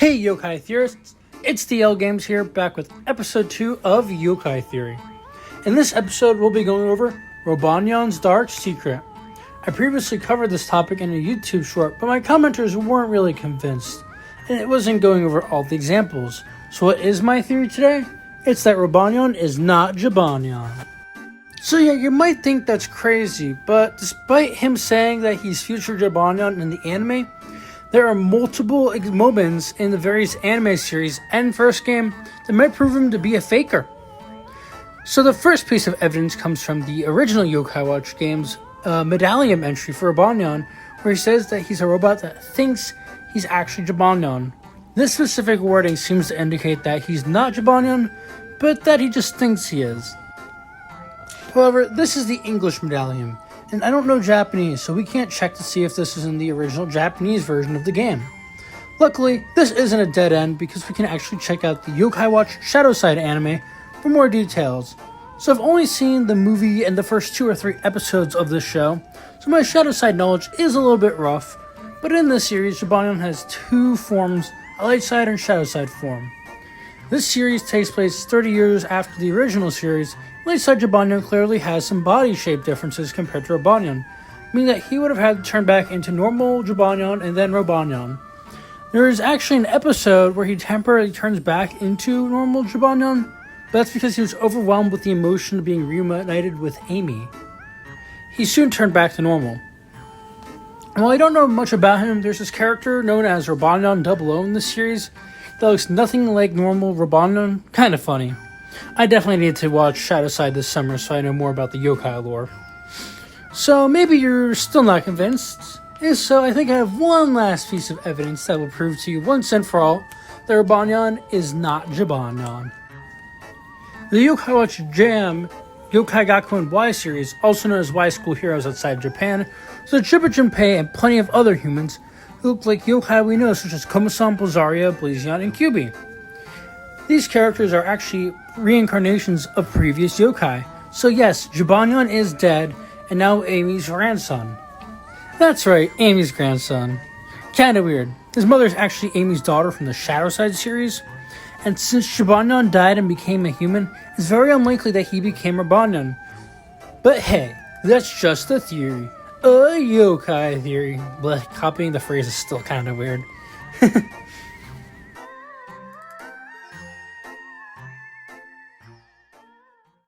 Hey yokai theorists, it's DL Games here, back with episode 2 of Yokai Theory. In this episode, we'll be going over Robonyan's Dark Secret. I previously covered this topic in a YouTube short, but my commenters weren't really convinced, and it wasn't going over all the examples. So what is my theory today? It's that Robonyan is not Jibanyan. So yeah, you might think that's crazy, but despite him saying that he's future Jibanyan in the anime, there are multiple moments in the various anime series and first game that might prove him to be a faker. So the first piece of evidence comes from the original Yokai Watch game's medallion entry for Robonyan, where he says that he's a robot that thinks he's actually Jibanyan. This specific wording seems to indicate that he's not Jibanyan, but that he just thinks he is. However, this is the English medallion, and I don't know Japanese, so we can't check to see if this is in the original Japanese version of the game. Luckily, this isn't a dead end because we can actually check out the Yokai Watch Shadow Side anime for more details. So I've only seen the movie and the first 2 or 3 episodes of this show, so my Shadow Side knowledge is a little bit rough, but in this series, Jibanyan has 2 forms, a light side and shadow side form. This series takes place 30 years after the original series. Light side Jibanyan clearly has some body shape differences compared to Robonyan, meaning that he would have had to turn back into normal Jibanyan and then Robonyan. There is actually an episode where he temporarily turns back into normal Jibanyan, but that's because he was overwhelmed with the emotion of being reunited with Amy. He soon turned back to normal. And while I don't know much about him, there's this character known as Robonyan 00 in this series that looks nothing like normal Robonyan. Kind of funny. I definitely need to watch Shadow Side this summer so I know more about the yokai lore. So maybe you're still not convinced. If so, I think I have one last piece of evidence that will prove to you once and for all that Robonyan is not Jibanyan. The Yokai Watch Jam Yokai Gakuen Y series, also known as Y School Heroes outside Japan, so Chiba Junpei and plenty of other humans who look like yokai we know, such as Komasan, Blizaria, Blazion, and Kyubi. These characters are actually reincarnations of previous yokai. So yes, Jibanyan is dead, and now Amy's grandson. That's right, Amy's grandson. Kinda weird. His mother's actually Amy's daughter from the Shadow Side series, and since Jibanyan died and became a human, it's very unlikely that he became Robonyan. But hey, that's just a theory. A yokai theory. But copying the phrase is still kinda weird.